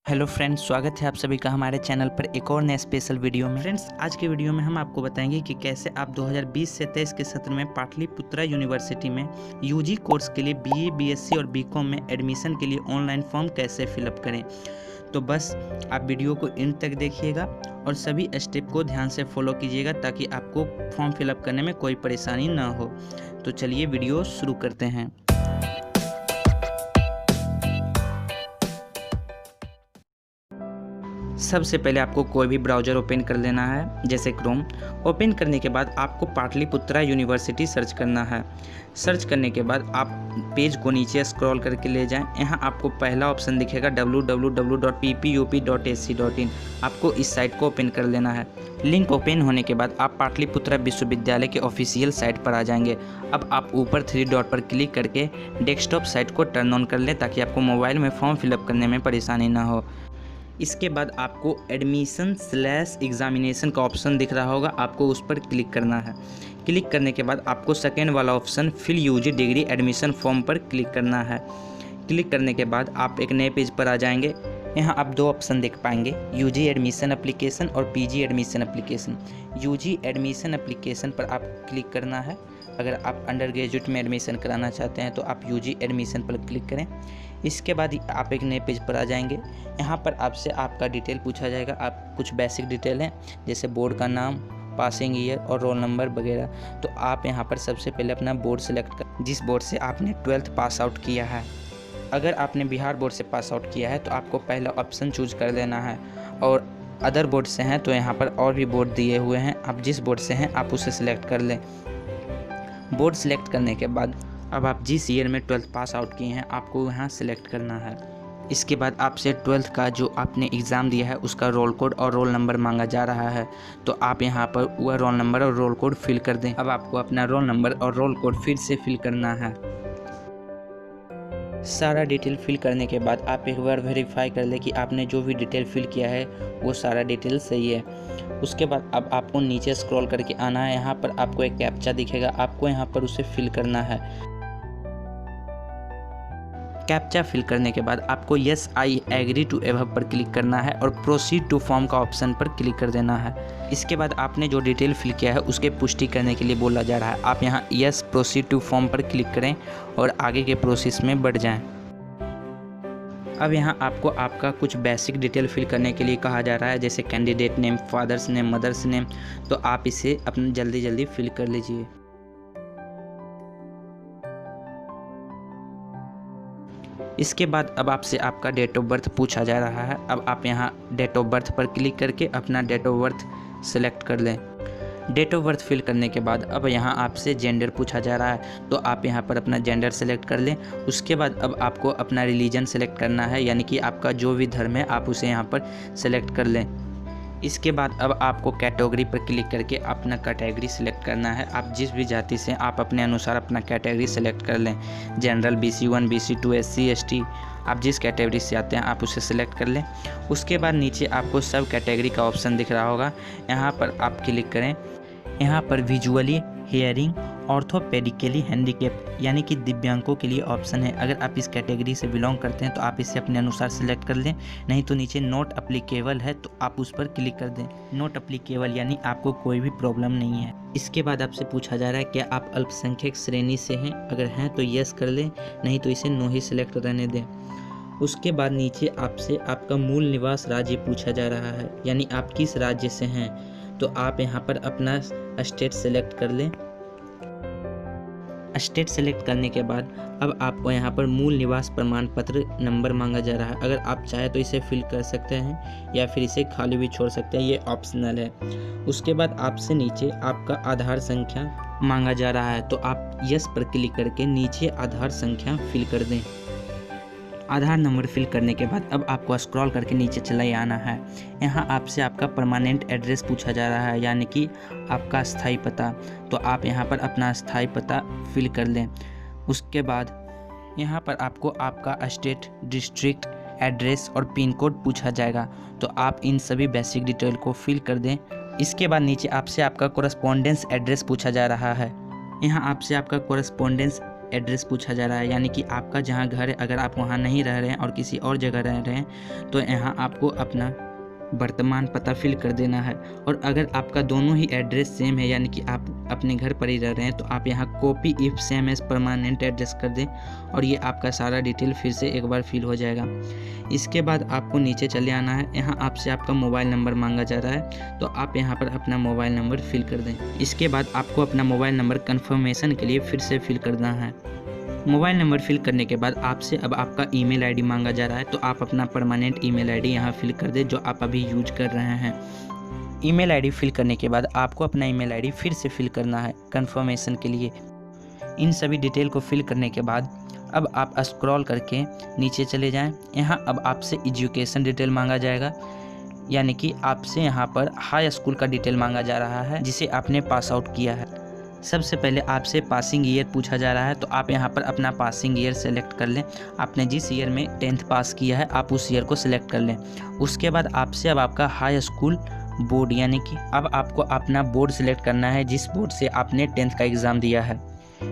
Hello friends, स्वागत है आप सभी का हमारे चैनल पर एक और नए स्पेशल वीडियो में। फ्रेंड्स, आज के वीडियो में हम आपको बताएंगे कि कैसे आप 2020 से 23 के सत्र में पाटलिपुत्रा यूनिवर्सिटी में यूजी कोर्स के लिए बीए, बीएससी और बीकॉम में एडमिशन के लिए ऑनलाइन फॉर्म कैसे फिलअप करें। तो बस आप वीडियो को एंड तक देखिएगा और सभी स्टेप को ध्यान से फॉलो कीजिएगा ताकि आपको फॉर्म फिलअप करने में कोई परेशानी ना हो। तो चलिए वीडियो शुरू करते हैं। सबसे पहले आपको कोई भी ब्राउज़र ओपन कर लेना है, जैसे क्रोम। ओपन करने के बाद आपको पाटलिपुत्रा यूनिवर्सिटी सर्च करना है। सर्च करने के बाद आप पेज को नीचे स्क्रॉल करके ले जाएं। यहाँ आपको पहला ऑप्शन दिखेगा www.ppup.ac.in। आपको इस साइट को ओपन कर लेना है। लिंक ओपन होने के बाद आप पाटलिपुत्रा विश्वविद्यालय के ऑफिशियल साइट पर आ जाएंगे। अब आप ऊपर 3 डॉट पर क्लिक करके डेस्कटॉप साइट को टर्न ऑन कर लें ताकि आपको मोबाइल में फॉर्म फिलअप करने में परेशानी ना हो। इसके बाद आपको एडमिशन/एग्जामिनेशन का ऑप्शन दिख रहा होगा, आपको उस पर क्लिक करना है। क्लिक करने के बाद आपको सेकेंड वाला option fill UG degree admission form पर क्लिक करना है। क्लिक करने के बाद आप एक नए पेज पर आ जाएंगे। यहाँ आप 2 ऑप्शन देख पाएंगे, यूजी एडमिशन एप्लीकेशन और PG admission application. UG admission application पर आप क्लिक करना है। अगर आप अंडर ग्रेजुएट में एडमिशन कराना चाहते हैं तो आप यूजी एडमिशन पर क्लिक करें। इसके बाद आप एक नए पेज पर आ जाएंगे। यहाँ पर आपसे आपका डिटेल पूछा जाएगा। आप कुछ बेसिक डिटेल हैं, जैसे बोर्ड का नाम, पासिंग ईयर और रोल नंबर वगैरह। तो आप यहाँ पर सबसे पहले अपना बोर्ड सेलेक्ट कर, जिस बोर्ड से आपने 12th पास आउट किया है। अगर आपने बिहार बोर्ड से पास आउट किया है तो आपको पहला ऑप्शन चूज कर लेना है, और अदर बोर्ड से हैं तो यहाँ पर और भी बोर्ड दिए हुए हैं, आप जिस बोर्ड से हैं आप उसे सिलेक्ट कर लें। बोर्ड सेलेक्ट करने के बाद अब आप जिस ईयर में 12th पास आउट किए हैं आपको यहाँ सिलेक्ट करना है। इसके बाद आपसे 12th का जो आपने एग्ज़ाम दिया है उसका रोल कोड और रोल नंबर मांगा जा रहा है, तो आप यहाँ पर वह रोल नंबर और रोल कोड फिल कर दें। अब आपको अपना रोल नंबर और रोल कोड फिर से फिल करना है। सारा डिटेल फिल करने के बाद आप एक बार वेरीफाई कर लें कि आपने जो भी डिटेल फिल किया है वो सारा डिटेल सही है। उसके बाद अब आपको नीचे स्क्रॉल करके आना है। यहाँ पर आपको एक कैप्चा दिखेगा, आपको यहाँ पर उसे फिल करना है। कैप्चा फिल करने के बाद आपको yes I agree to above पर क्लिक करना है और प्रोसीड टू फॉर्म का ऑप्शन पर क्लिक कर देना है। इसके बाद आपने जो डिटेल फिल किया है उसके पुष्टि करने के लिए बोला जा रहा है। आप यहाँ यस प्रोसीड टू फॉर्म पर क्लिक करें और आगे के प्रोसेस में बढ़ जाएं। अब यहाँ आपको आपका कुछ बेसिक डिटेल फिल करने के लिए कहा जा रहा है, जैसे candidate name, father's name, mother's name. तो आप इसे अपने जल्दी फिल कर लीजिए। इसके बाद अब आपसे आपका डेट ऑफ बर्थ पूछा जा रहा है। अब आप यहाँ डेट ऑफ बर्थ पर क्लिक करके अपना डेट ऑफ बर्थ सेलेक्ट कर लें। डेट ऑफ बर्थ फिल करने के बाद अब यहाँ आपसे जेंडर पूछा जा रहा है, तो आप यहाँ पर अपना जेंडर सेलेक्ट कर लें। उसके बाद अब आपको अपना रिलीजन सेलेक्ट करना है, यानी कि आपका जो भी धर्म है आप उसे यहाँ पर सेलेक्ट कर लें। इसके बाद अब आपको कैटेगरी पर क्लिक करके अपना कैटेगरी सेलेक्ट करना है। आप जिस भी जाति से आप अपने अनुसार अपना कैटेगरी सेलेक्ट कर लें, general, BC1, BC2, SC, ST, आप जिस कैटेगरी से आते हैं आप उसे सेलेक्ट कर लें। उसके बाद नीचे आपको सब कैटेगरी का ऑप्शन दिख रहा होगा, यहाँ पर आप क्लिक करें। यहाँ पर विजुअली हियरिंग ऑर्थोपेडिकली हैंडीकेप यानी कि दिव्यांगों के लिए ऑप्शन है। अगर आप इस कैटेगरी से बिलोंग करते हैं तो आप इसे अपने अनुसार सेलेक्ट कर लें, नहीं तो नीचे नॉट अप्लीकेबल है तो आप उस पर क्लिक कर दें। नॉट अप्लीकेबल यानी आपको कोई भी प्रॉब्लम नहीं है। इसके बाद आपसे पूछा जा रहा है क्या आप अल्पसंख्यक श्रेणी से हैं, अगर हैं तो यस कर लें, नहीं तो इसे नो ही सिलेक्ट रहने दें। उसके बाद नीचे आपसे आपका मूल निवास राज्य पूछा जा रहा है, यानी आप किस राज्य से हैं, तो आप यहाँ पर अपना स्टेट सेलेक्ट कर लें। स्टेट सेलेक्ट करने के बाद अब आपको यहाँ पर मूल निवास प्रमाण पत्र नंबर मांगा जा रहा है। अगर आप चाहे तो इसे फिल कर सकते हैं या फिर इसे खाली भी छोड़ सकते हैं, ये ऑप्शनल है। उसके बाद आपसे नीचे आपका आधार संख्या मांगा जा रहा है, तो आप यस पर क्लिक करके नीचे आधार संख्या फिल कर दें। आधार नंबर फिल करने के बाद अब आपको स्क्रॉल करके नीचे चला ही आना है। यहाँ आपसे आपका परमानेंट एड्रेस पूछा जा रहा है, यानी कि आपका स्थायी पता, तो आप यहाँ पर अपना स्थायी पता फिल कर लें। उसके बाद यहाँ पर आपको आपका स्टेट, डिस्ट्रिक्ट, एड्रेस और पिन कोड पूछा जाएगा, तो आप इन सभी बेसिक डिटेल को फिल कर दें। इसके बाद नीचे आपसे आपका कोरेस्पोंडेंस एड्रेस पूछा जा रहा है। यहाँ आपसे आपका कोरेस्पोंडेंस एड्रेस पूछा जा रहा है, यानी कि आपका जहाँ घर है अगर आप वहाँ नहीं रह रहे हैं और किसी और जगह रह रहे हैं तो यहाँ आपको अपना वर्तमान पता फिल कर देना है। और अगर आपका दोनों ही एड्रेस सेम है, यानी कि आप अपने घर पर ही रह रहे हैं, तो आप यहाँ copy if same as permanent address कर दें और ये आपका सारा डिटेल फिर से एक बार फिल हो जाएगा। इसके बाद आपको नीचे चले आना है। यहाँ आपसे आपका मोबाइल नंबर मांगा जा रहा है, तो आप यहाँ पर अपना मोबाइल नंबर फिल कर दें। इसके बाद आपको अपना मोबाइल नंबर कन्फर्मेशन के लिए फिर से फिल करना है। मोबाइल नंबर फिल करने के बाद आपसे अब आपका ईमेल आईडी मांगा जा रहा है, तो आप अपना परमानेंट ईमेल आईडी यहाँ फिल कर दें जो आप अभी यूज कर रहे हैं। ईमेल आईडी फिल करने के बाद आपको अपना ईमेल आईडी फिर से फिल करना है कन्फर्मेशन के लिए। इन सभी डिटेल को फिल करने के बाद अब आप स्क्रॉल करके नीचे चले जाएं। यहाँ अब आपसे एजुकेशन डिटेल मांगा जाएगा, यानी कि आपसे यहाँ पर हाई स्कूल का डिटेल मांगा जा रहा है जिसे आपने पास आउट किया है। सबसे पहले आपसे पासिंग ईयर पूछा जा रहा है, तो आप यहाँ पर अपना पासिंग ईयर सेलेक्ट कर लें। आपने जिस ईयर में 10th पास किया है आप उस ईयर को सिलेक्ट कर लें। उसके बाद आपसे अब आपका हाई स्कूल बोर्ड, यानी कि अब आपको अपना बोर्ड सिलेक्ट करना है जिस बोर्ड से आपने 10th का एग्ज़ाम दिया है।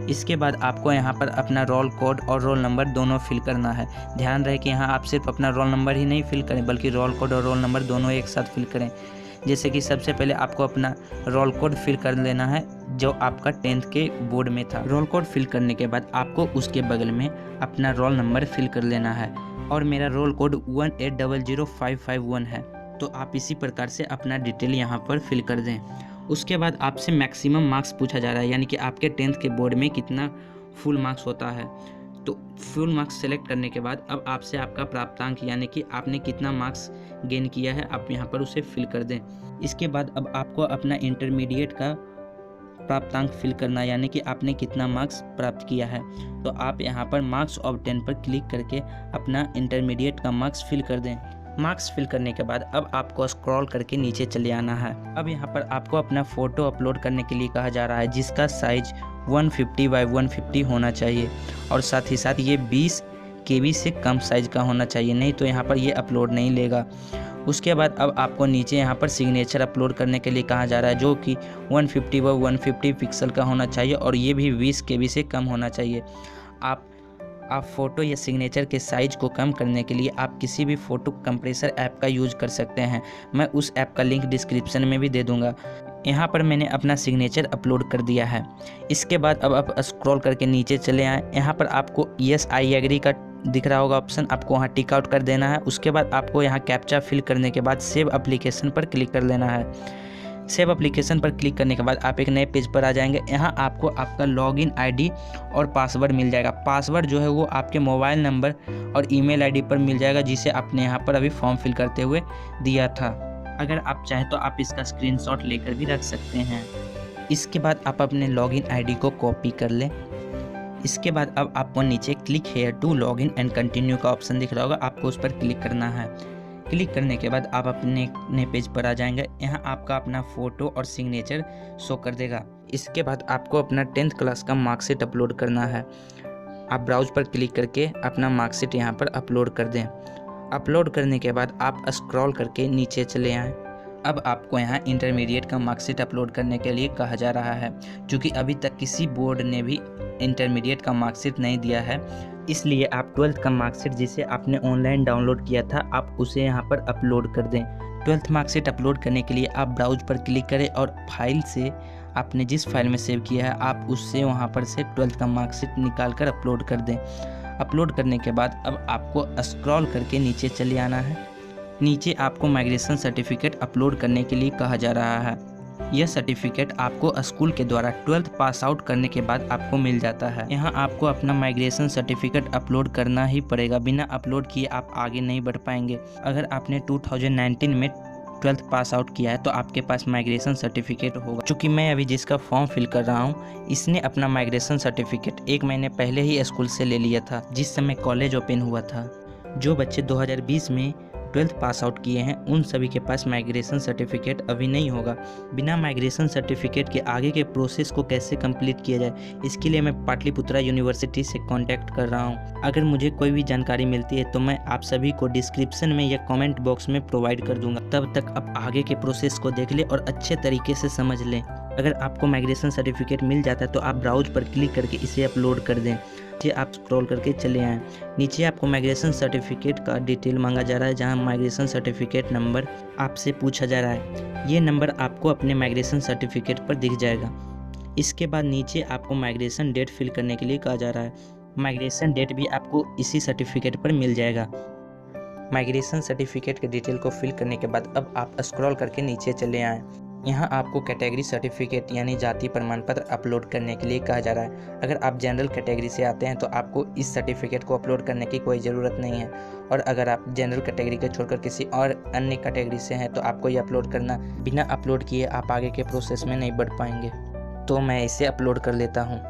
इसके बाद आपको यहाँ पर अपना रोल कोड और रोल नंबर दोनों फिल करना है। ध्यान रहे कि यहाँ आप सिर्फ अपना रोल नंबर ही नहीं फिल करें बल्कि रोल कोड और रोल नंबर दोनों एक साथ फिल करें। जैसे कि सबसे पहले आपको अपना रोल कोड फिल कर लेना है जो आपका 10th के बोर्ड में था। रोल कोड फिल करने के बाद आपको उसके बगल में अपना रोल नंबर फिल कर लेना है और मेरा रोल कोड 1800551 है, तो आप इसी प्रकार से अपना डिटेल यहाँ पर फिल कर दें। उसके बाद आपसे मैक्सिमम मार्क्स पूछा जा रहा है, यानी कि आपके 10th के बोर्ड में कितना फुल मार्क्स होता है। तो फुल मार्क्स सेलेक्ट करने के बाद अब आपसे आपका प्राप्तांक, यानी कि आपने कितना मार्क्स गेन किया है, आप यहाँ पर उसे फिल कर दें। इसके बाद अब आपको अपना इंटरमीडिएट का प्राप्तांक फिल करना, यानी कि आपने कितना मार्क्स प्राप्त किया है। तो आप यहाँ पर मार्क्स ऑफ 10 पर क्लिक करके अपना इंटरमीडिएट का मार्क्स फिल कर दें। मार्क्स फिल करने के बाद अब आपको स्क्रॉल करके नीचे चले आना है। अब यहाँ पर आपको अपना फ़ोटो अपलोड करने के लिए कहा जा रहा है जिसका साइज 150 बाई 150 होना चाहिए और साथ ही साथ ये 20 KB से कम साइज़ का होना चाहिए, नहीं तो यहाँ पर ये अपलोड नहीं लेगा। उसके बाद अब आपको नीचे यहाँ पर सिग्नेचर अपलोड करने के लिए कहा जा रहा है जो कि 150 बाई 150 पिक्सल का होना चाहिए और ये भी 20 KB से कम होना चाहिए। आप फ़ोटो या सिग्नेचर के साइज़ को कम करने के लिए आप किसी भी फ़ोटो कंप्रेसर ऐप का यूज़ कर सकते हैं। मैं उस ऐप का लिंक डिस्क्रिप्शन में भी दे दूँगा। यहाँ पर मैंने अपना सिग्नेचर अपलोड कर दिया है। इसके बाद अब आप स्क्रॉल करके नीचे चले आएँ। यहाँ पर आपको यस आई एग्री का दिख रहा होगा ऑप्शन, आपको वहाँ टिक आउट कर देना है। उसके बाद आपको यहाँ कैप्चा फिल करने के बाद सेव एप्लीकेशन पर क्लिक कर लेना है। सेव एप्लीकेशन पर क्लिक करने के बाद आप एक नए पेज पर आ जाएंगे। यहाँ आपको आपका लॉगिन आईडी और पासवर्ड मिल जाएगा। पासवर्ड जो है वो आपके मोबाइल नंबर और ईमेल आईडी पर मिल जाएगा जिसे आपने यहाँ पर अभी फॉर्म फिल करते हुए दिया था। अगर आप चाहें तो आप इसका स्क्रीनशॉट लेकर भी रख सकते हैं। इसके बाद आप अपने लॉगिन आईडी को कॉपी कर लें। इसके बाद अब आपको नीचे click here to login and continue का ऑप्शन दिख रहा होगा, आपको उस पर क्लिक करना है। क्लिक करने के बाद आप अपने नए पेज पर आ जाएंगे। यहाँ आपका अपना फ़ोटो और सिग्नेचर शो कर देगा। इसके बाद आपको अपना 10th क्लास का मार्कशीट अपलोड करना है। आप ब्राउज पर क्लिक करके अपना मार्कशीट यहाँ पर अपलोड कर दें। अपलोड करने के बाद आप स्क्रॉल करके नीचे चले आएँ। अब आपको यहाँ इंटरमीडिएट का मार्कशीट अपलोड करने के लिए कहा जा रहा है। क्योंकि अभी तक किसी बोर्ड ने भी इंटरमीडिएट का मार्कशीट नहीं दिया है, इसलिए आप 12th का मार्कशीट जिसे आपने ऑनलाइन डाउनलोड किया था आप उसे यहाँ पर अपलोड कर दें। 12th मार्कशीट अपलोड करने के लिए आप ब्राउज पर क्लिक करें और फाइल से आपने जिस फाइल में सेव किया है आप उससे वहाँ पर से 12th का मार्कशीट निकाल कर अपलोड कर दें। अपलोड करने के बाद अब आपको स्क्रॉल करके नीचे चले आना है। नीचे आपको माइग्रेशन सर्टिफिकेट अपलोड करने के लिए कहा जा रहा है। यह सर्टिफिकेट आपको स्कूल के द्वारा 12th पास आउट करने के बाद आपको मिल जाता है। यहाँ आपको अपना माइग्रेशन सर्टिफिकेट अपलोड करना ही पड़ेगा, बिना अपलोड किए आप आगे नहीं बढ़ पाएंगे। अगर आपने 2019 में 12th पास आउट किया है तो आपके पास माइग्रेशन सर्टिफिकेट होगा। चूँकि मैं अभी जिसका फॉर्म फिल कर रहा हूँ इसने अपना माइग्रेशन सर्टिफिकेट 1 महीने पहले ही स्कूल से ले लिया था जिस समय कॉलेज ओपन हुआ था। जो बच्चे 2020 में 12th पास आउट किए हैं उन सभी के पास माइग्रेशन सर्टिफिकेट अभी नहीं होगा। बिना माइग्रेशन सर्टिफिकेट के आगे के प्रोसेस को कैसे कंप्लीट किया जाए इसके लिए मैं पाटलिपुत्रा यूनिवर्सिटी से कांटेक्ट कर रहा हूं। अगर मुझे कोई भी जानकारी मिलती है तो मैं आप सभी को डिस्क्रिप्शन में या कमेंट बॉक्स में प्रोवाइड कर दूंगा। तब तक आप आगे के प्रोसेस को देख लें और अच्छे तरीके से समझ लें। अगर आपको माइग्रेशन सर्टिफिकेट मिल जाता है तो आप ब्राउज पर क्लिक करके इसे अपलोड कर दें। नीचे आप स्क्रॉल करके चले आएँ। नीचे आपको माइग्रेशन सर्टिफिकेट का डिटेल मांगा जा रहा है, जहां माइग्रेशन सर्टिफिकेट नंबर आपसे पूछा जा रहा है। ये नंबर आपको अपने माइग्रेशन सर्टिफिकेट पर दिख जाएगा। इसके बाद नीचे आपको माइग्रेशन डेट फिल करने के लिए कहा जा रहा है। माइग्रेशन डेट भी आपको इसी सर्टिफिकेट पर मिल जाएगा। माइग्रेशन सर्टिफिकेट के डिटेल को फिल करने के बाद अब आप स्क्रॉल करके नीचे चले आएँ। यहाँ आपको कैटेगरी सर्टिफिकेट यानी जाति प्रमाण पत्र अपलोड करने के लिए कहा जा रहा है। अगर आप जनरल कैटेगरी से आते हैं तो आपको इस सर्टिफिकेट को अपलोड करने की कोई ज़रूरत नहीं है, और अगर आप जनरल कैटेगरी को छोड़कर किसी और अन्य कैटेगरी से हैं तो आपको ये अपलोड करना, बिना अपलोड किए आप आगे के प्रोसेस में नहीं बढ़ पाएंगे। तो मैं इसे अपलोड कर लेता हूँ।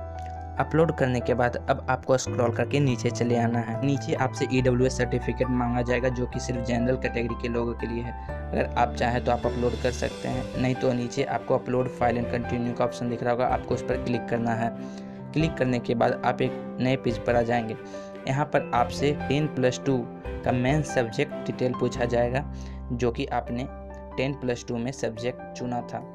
अपलोड करने के बाद अब आपको स्क्रॉल करके नीचे चले आना है। नीचे आपसे EWS सर्टिफिकेट मांगा जाएगा, जो कि सिर्फ जनरल कैटेगरी के लोगों के लिए है। अगर आप चाहें तो आप अपलोड कर सकते हैं, नहीं तो नीचे आपको अपलोड फाइल एंड कंटिन्यू का ऑप्शन दिख रहा होगा, आपको उस पर क्लिक करना है। क्लिक करने के बाद आप एक नए पेज पर आ जाएंगे। यहाँ पर आपसे 10+2 का मेन सब्जेक्ट डिटेल पूछा जाएगा, जो कि आपने 10+2 में सब्जेक्ट चुना था।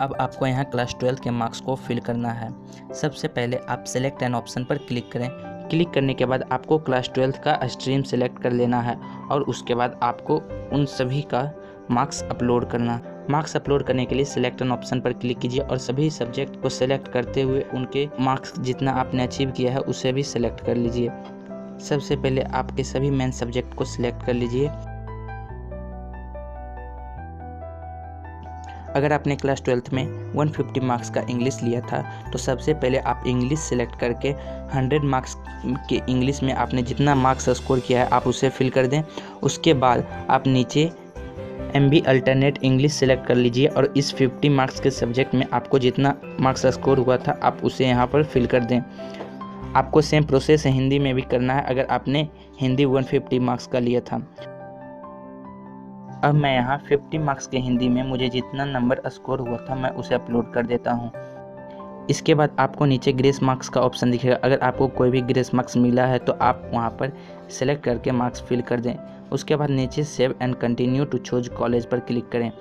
अब आपको यहाँ क्लास 12 के मार्क्स को फिल करना है। सबसे पहले आप सेलेक्ट एन ऑप्शन पर क्लिक करें। क्लिक करने के बाद आपको क्लास 12 का स्ट्रीम सेलेक्ट कर लेना है, और उसके बाद आपको उन सभी का मार्क्स अपलोड करना। मार्क्स अपलोड करने के लिए सिलेक्ट एन ऑप्शन पर क्लिक कीजिए और सभी सब्जेक्ट को सेलेक्ट करते हुए उनके मार्क्स जितना आपने अचीव किया है उसे भी सिलेक्ट कर लीजिए। सबसे पहले आपके सभी मेन सब्जेक्ट को सिलेक्ट कर लीजिए। अगर आपने क्लास 12 में 150 मार्क्स का इंग्लिश लिया था तो सबसे पहले आप इंग्लिश सेलेक्ट करके 100 मार्क्स के इंग्लिश में आपने जितना मार्क्स स्कोर किया है आप उसे फिल कर दें। उसके बाद आप नीचे MB अल्टरनेट इंग्लिश सेलेक्ट कर लीजिए और इस 50 मार्क्स के सब्जेक्ट में आपको जितना मार्क्स स्कोर हुआ था आप उसे यहाँ पर फिल कर दें। आपको सेम प्रोसेस हिंदी में भी करना है, अगर आपने हिंदी 150 मार्क्स का लिया था। अब मैं यहाँ 50 मार्क्स के हिंदी में मुझे जितना नंबर स्कोर हुआ था मैं उसे अपलोड कर देता हूँ। इसके बाद आपको नीचे ग्रेस मार्क्स का ऑप्शन दिखेगा। अगर आपको कोई भी ग्रेस मार्क्स मिला है तो आप वहाँ पर सेलेक्ट करके मार्क्स फिल कर दें। उसके बाद नीचे save and continue to choose college पर क्लिक करें।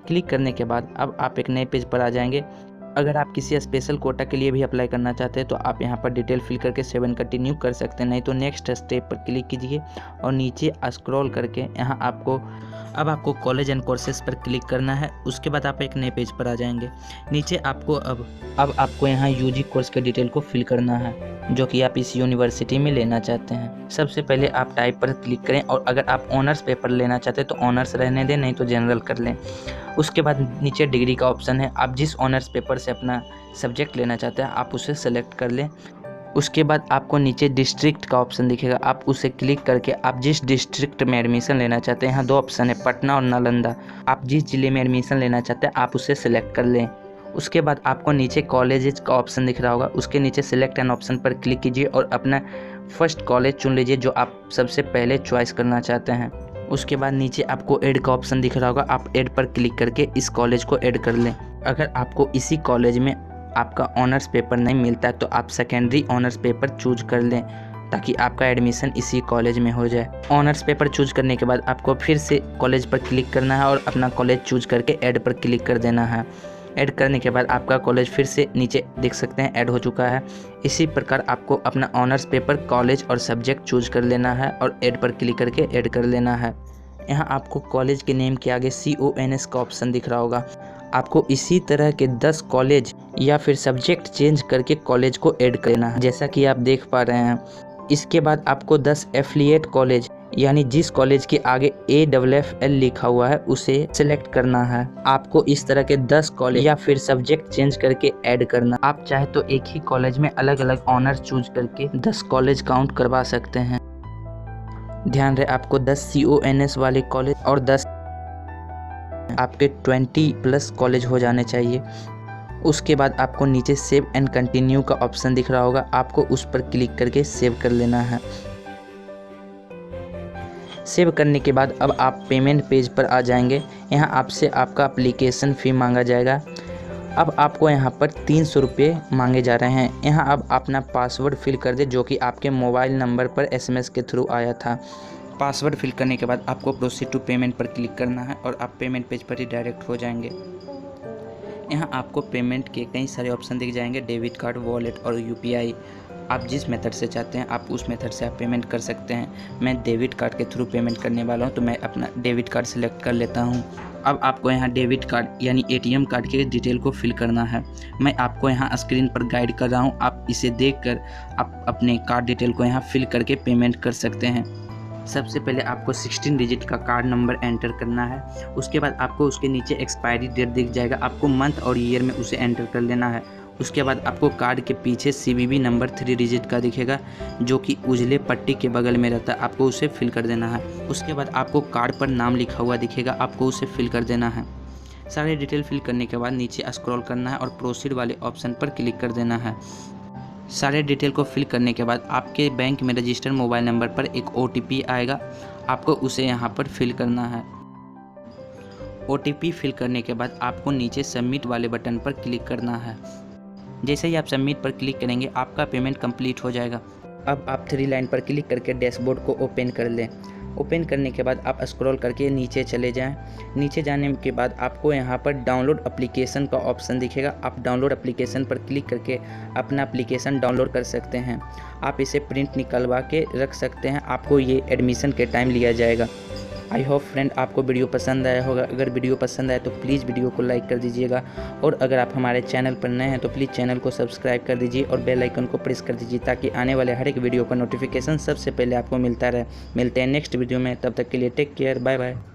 क्लिक करने के बाद अब आप एक नए पेज पर आ जाएंगे। अगर आप किसी स्पेशल कोटा के लिए भी अप्लाई करना चाहते हैं तो आप यहाँ पर डिटेल फिल करके सेव एंड कंटिन्यू कर सकते हैं, नहीं तो नेक्स्ट स्टेप पर क्लिक कीजिए और नीचे स्क्रॉल करके यहाँ आपको कॉलेज एंड कोर्सेज पर क्लिक करना है। उसके बाद आप एक नए पेज पर आ जाएंगे। नीचे आपको अब आपको यहाँ UG कोर्स के डिटेल को फिल करना है, जो कि आप इस यूनिवर्सिटी में लेना चाहते हैं। सबसे पहले आप टाइप पर क्लिक करें, और अगर आप ऑनर्स पेपर लेना चाहते हैं तो ऑनर्स रहने दें, नहीं तो जनरल कर लें। उसके बाद नीचे डिग्री का ऑप्शन है, आप जिस ऑनर्स पेपर से अपना सब्जेक्ट लेना चाहते हैं आप उसे सेलेक्ट कर लें। उसके बाद आपको नीचे डिस्ट्रिक्ट का ऑप्शन दिखेगा, आप उसे क्लिक करके आप जिस डिस्ट्रिक्ट में एडमिशन लेना चाहते हैं, यहाँ 2 ऑप्शन है, पटना और नालंदा। आप जिस ज़िले में एडमिशन लेना चाहते हैं आप उसे सेलेक्ट कर लें। उसके बाद आपको नीचे कॉलेजेस का ऑप्शन दिख रहा होगा, उसके नीचे सेलेक्ट एन ऑप्शन पर क्लिक कीजिए और अपना फर्स्ट कॉलेज चुन लीजिए जो आप सबसे पहले चॉइस करना चाहते हैं। उसके बाद नीचे आपको ऐड का ऑप्शन दिख रहा होगा, आप ऐड पर क्लिक करके इस कॉलेज को ऐड कर लें। अगर आपको इसी कॉलेज में आपका ऑनर्स पेपर नहीं मिलता है तो आप सेकेंडरी ऑनर्स पेपर चूज कर लें, ताकि आपका एडमिशन इसी कॉलेज में हो जाए। ऑनर्स पेपर चूज करने के बाद आपको फिर से कॉलेज पर क्लिक करना है और अपना कॉलेज चूज करके ऐड पर क्लिक कर देना है। ऐड करने के बाद आपका कॉलेज फिर से नीचे देख सकते हैं ऐड हो चुका है। इसी प्रकार आपको अपना ऑनर्स पेपर, कॉलेज और सब्जेक्ट चूज कर लेना है और ऐड पर क्लिक करके ऐड कर लेना है। यहाँ आपको कॉलेज के नेम के आगे CONS का ऑप्शन दिख रहा होगा। आपको इसी तरह के 10 कॉलेज या फिर सब्जेक्ट चेंज करके कॉलेज को ऐड करना है, जैसा कि आप देख पा रहे हैं। इसके बाद आपको 10 एफिलिएट कॉलेज यानी जिस कॉलेज के आगे AFFL लिखा हुआ है उसे सिलेक्ट करना है। आपको इस तरह के 10 कॉलेज या फिर सब्जेक्ट चेंज करके ऐड करना। आप चाहे तो एक ही कॉलेज में अलग अलग ऑनर्स चूज करके 10 कॉलेज काउंट करवा सकते हैं। ध्यान रहे आपको 10 CONS वाले कॉलेज और 10 आपके 20+ कॉलेज हो जाने चाहिए। उसके बाद आपको नीचे सेव एंड कंटिन्यू का ऑप्शन दिख रहा होगा, आपको उस पर क्लिक करके सेव कर लेना है। सेव करने के बाद अब आप पेमेंट पेज पर आ जाएंगे। यहाँ आपसे आपका एप्लीकेशन फ़ी मांगा जाएगा। अब आपको यहाँ पर 300 रुपये मांगे जा रहे हैं। यहाँ अब अपना पासवर्ड फिल कर दे, जो कि आपके मोबाइल नंबर पर SMS के थ्रू आया था। पासवर्ड फिल करने के बाद आपको प्रोसीड टू पेमेंट पर क्लिक करना है और आप पेमेंट पेज पर ही डायरेक्ट हो जाएंगे। यहाँ आपको पेमेंट के कई सारे ऑप्शन दिख जाएंगे, डेबिट कार्ड, वॉलेट और यूपीआई। आप जिस मेथड से चाहते हैं आप उस मेथड से आप पेमेंट कर सकते हैं। मैं डेबिट कार्ड के थ्रू पेमेंट करने वाला हूं, तो मैं अपना डेबिट कार्ड सेलेक्ट कर लेता हूं। अब आपको यहाँ डेबिट कार्ड यानी एटीएम कार्ड के डिटेल को फिल करना है। मैं आपको यहाँ स्क्रीन पर गाइड कर रहा हूँ, आप इसे देखकर आप अपने कार्ड डिटेल को यहाँ फिल करके पेमेंट कर सकते हैं। सबसे पहले आपको 16 डिजिट का कार्ड नंबर एंटर करना है। उसके बाद आपको उसके नीचे एक्सपायरी डेट दिख जाएगा, आपको मंथ और ईयर में उसे एंटर कर लेना है। उसके बाद आपको कार्ड के पीछे CVV नंबर 3 डिजिट का दिखेगा, जो कि उजले पट्टी के बगल में रहता है, आपको उसे फिल कर देना है। उसके बाद आपको कार्ड पर नाम लिखा हुआ दिखेगा, आपको उसे फिल कर देना है। सारे डिटेल फिल करने के बाद नीचे स्क्रॉल करना है और प्रोसीड वाले ऑप्शन पर क्लिक कर देना है। सारे डिटेल को फिल करने के बाद आपके बैंक में रजिस्टर्ड मोबाइल नंबर पर एक OTP आएगा, आपको उसे यहाँ पर फिल करना है। OTP फिल करने के बाद आपको नीचे सबमिट वाले बटन पर क्लिक करना है। जैसे ही आप सबमिट पर क्लिक करेंगे आपका पेमेंट कंप्लीट हो जाएगा। अब आप 3 लाइन पर क्लिक करके डैशबोर्ड को ओपन कर लें। ओपन करने के बाद आप स्क्रॉल करके नीचे चले जाएं। नीचे जाने के बाद आपको यहाँ पर डाउनलोड एप्लीकेशन का ऑप्शन दिखेगा, आप डाउनलोड एप्लीकेशन पर क्लिक करके अपना एप्लीकेशन डाउनलोड कर सकते हैं। आप इसे प्रिंट निकलवा के रख सकते हैं, आपको ये एडमिशन के टाइम लिया जाएगा। आई होप फ्रेंड आपको वीडियो पसंद आया होगा। अगर वीडियो पसंद आए तो प्लीज़ वीडियो को लाइक कर दीजिएगा, और अगर आप हमारे चैनल पर नए हैं तो प्लीज़ चैनल को सब्सक्राइब कर दीजिए और बेल आइकन को प्रेस कर दीजिए, ताकि आने वाले हर एक वीडियो का नोटिफिकेशन सबसे पहले आपको मिलता रहे। मिलते हैं नेक्स्ट वीडियो में, तब तक के लिए टेक केयर, बाय बाय।